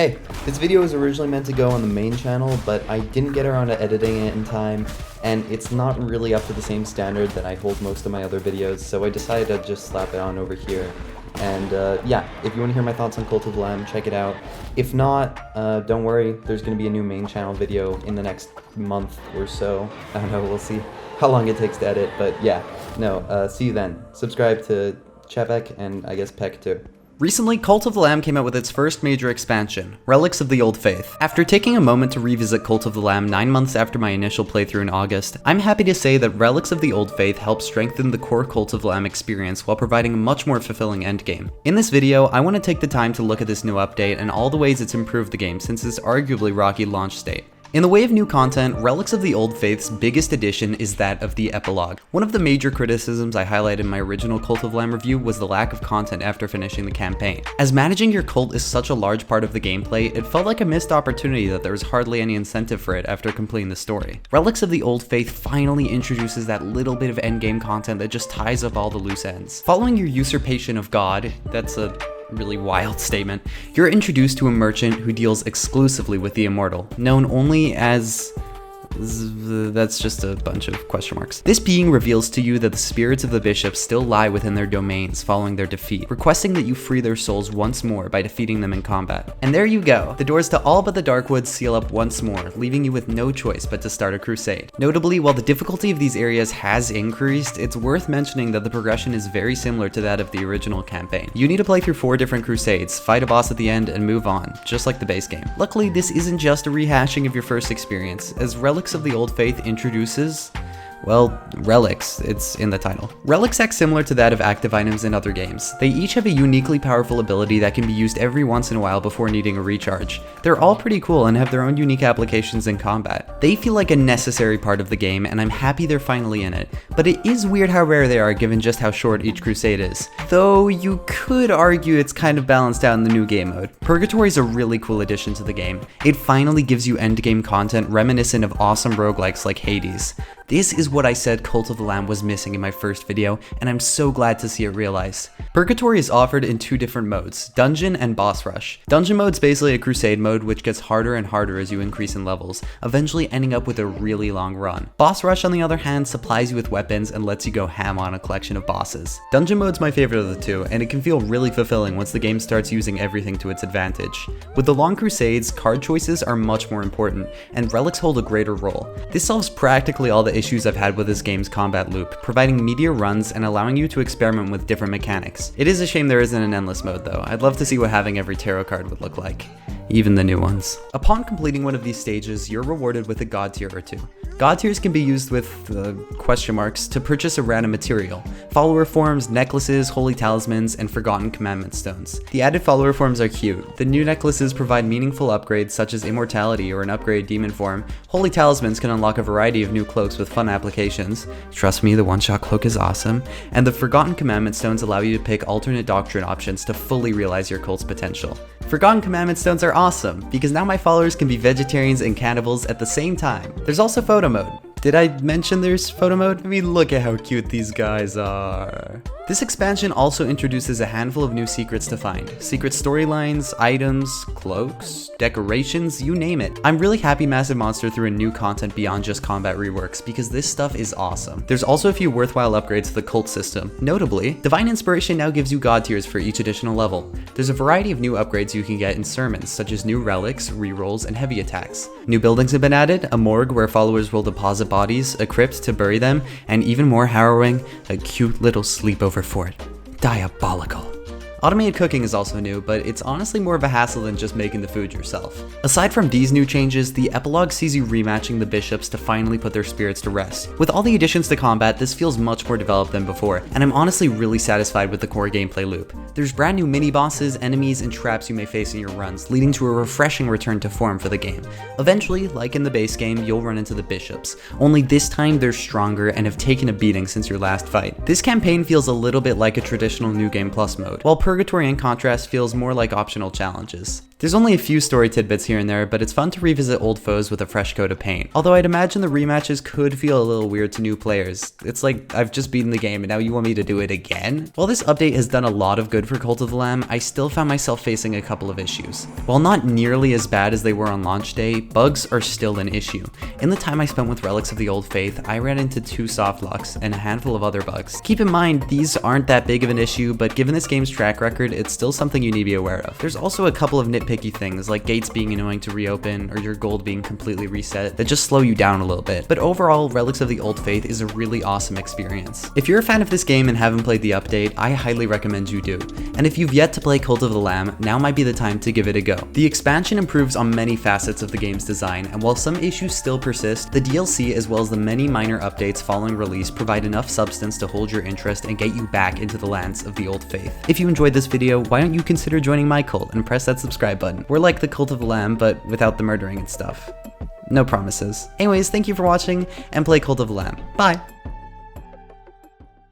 Hey, this video was originally meant to go on the main channel, but I didn't get around to editing it in time, and it's not really up to the same standard that I hold most of my other videos, so I decided to just slap it on over here. And yeah, if you want to hear my thoughts on Cult of the Lamb, check it out. If not, don't worry, there's going to be a new main channel video in the next month or so. I don't know, we'll see how long it takes to edit, but yeah, no, see you then. Subscribe to Chevek and I guess Peck too. Recently, Cult of the Lamb came out with its first major expansion, Relics of the Old Faith. After taking a moment to revisit Cult of the Lamb 9 months after my initial playthrough in August, I'm happy to say that Relics of the Old Faith helps strengthen the core Cult of the Lamb experience while providing a much more fulfilling endgame. In this video, I want to take the time to look at this new update and all the ways it's improved the game since its arguably rocky launch state. In the way of new content, Relics of the Old Faith's biggest addition is that of the epilogue. One of the major criticisms I highlighted in my original Cult of the Lamb review was the lack of content after finishing the campaign. As managing your cult is such a large part of the gameplay, it felt like a missed opportunity that there was hardly any incentive for it after completing the story. Relics of the Old Faith finally introduces that little bit of endgame content that just ties up all the loose ends. Following your usurpation of God, that's a really wild statement, you're introduced to a merchant who deals exclusively with the immortal, known only as... that's just a bunch of question marks. This being reveals to you that the spirits of the bishops still lie within their domains following their defeat, requesting that you free their souls once more by defeating them in combat. And there you go. The doors to all but the Darkwoods seal up once more, leaving you with no choice but to start a crusade. Notably, while the difficulty of these areas has increased, it's worth mentioning that the progression is very similar to that of the original campaign. You need to play through 4 different crusades, fight a boss at the end, and move on, just like the base game. Luckily, this isn't just a rehashing of your first experience, as Relics of the Old Faith introduces, well, relics, it's in the title. Relics act similar to that of active items in other games. They each have a uniquely powerful ability that can be used every once in a while before needing a recharge. They're all pretty cool and have their own unique applications in combat. They feel like a necessary part of the game, and I'm happy they're finally in it, but it is weird how rare they are given just how short each crusade is. Though you could argue it's kind of balanced out in the new game mode. Purgatory is a really cool addition to the game. It finally gives you endgame content reminiscent of awesome roguelikes like Hades. This is what I said Cult of the Lamb was missing in my first video, and I'm so glad to see it realized. Purgatory is offered in 2 different modes, Dungeon and Boss Rush. Dungeon mode's basically a crusade mode which gets harder and harder as you increase in levels, eventually ending up with a really long run. Boss Rush, on the other hand, supplies you with weapons and lets you go ham on a collection of bosses. Dungeon mode's my favorite of the 2, and it can feel really fulfilling once the game starts using everything to its advantage. With the long crusades, card choices are much more important, and relics hold a greater role. This solves practically all the issues I've had with this game's combat loop, providing meatier runs and allowing you to experiment with different mechanics. It is a shame there isn't an endless mode though. I'd love to see what having every tarot card would look like. Even the new ones. Upon completing one of these stages, you're rewarded with a god tier or 2. God tiers can be used with question marks to purchase a random material, follower forms, necklaces, holy talismans, and forgotten commandment stones. The added follower forms are cute. The new necklaces provide meaningful upgrades such as immortality or an upgraded demon form. Holy talismans can unlock a variety of new cloaks with fun applications. Trust me, the one-shot cloak is awesome. And the forgotten commandment stones allow you to pick alternate doctrine options to fully realize your cult's potential. Forgotten commandment stones are awesome, because now my followers can be vegetarians and cannibals at the same time. There's also photo mode. Did I mention there's photo mode? I mean, look at how cute these guys are. This expansion also introduces a handful of new secrets to find. Secret storylines, items, cloaks, decorations, you name it. I'm really happy Massive Monster threw in new content beyond just combat reworks, because this stuff is awesome. There's also a few worthwhile upgrades to the cult system. Notably, Divine Inspiration now gives you god tiers for each additional level. There's a variety of new upgrades you can get in sermons, such as new relics, rerolls, and heavy attacks. New buildings have been added, a morgue where followers will deposit bodies, a crypt to bury them, and even more harrowing, a cute little sleepover fort. Diabolical. Automated cooking is also new, but it's honestly more of a hassle than just making the food yourself. Aside from these new changes, the epilogue sees you rematching the bishops to finally put their spirits to rest. With all the additions to combat, this feels much more developed than before, and I'm honestly really satisfied with the core gameplay loop. There's brand new mini-bosses, enemies, and traps you may face in your runs, leading to a refreshing return to form for the game. Eventually, like in the base game, you'll run into the bishops, only this time they're stronger and have taken a beating since your last fight. This campaign feels a little bit like a traditional New Game Plus mode. While Purgatory in contrast feels more like optional challenges. There's only a few story tidbits here and there, but it's fun to revisit old foes with a fresh coat of paint. Although I'd imagine the rematches could feel a little weird to new players. It's like, I've just beaten the game and now you want me to do it again? While this update has done a lot of good for Cult of the Lamb, I still found myself facing a couple of issues. While not nearly as bad as they were on launch day, bugs are still an issue. In the time I spent with Relics of the Old Faith, I ran into 2 soft locks and a handful of other bugs. Keep in mind, these aren't that big of an issue, but given this game's track record, it's still something you need to be aware of. There's also a couple of nitpicky things, like gates being annoying to reopen or your gold being completely reset, that just slow you down a little bit. But overall, Relics of the Old Faith is a really awesome experience. If you're a fan of this game and haven't played the update, I highly recommend you do. And if you've yet to play Cult of the Lamb, now might be the time to give it a go. The expansion improves on many facets of the game's design, and while some issues still persist, the DLC as well as the many minor updates following release provide enough substance to hold your interest and get you back into the lands of the Old Faith. If you enjoyed this video, why don't you consider joining my cult and press that subscribe button? We're like the Cult of the Lamb, but without the murdering and stuff. No promises. Anyways, thank you for watching, and play Cult of the Lamb. Bye!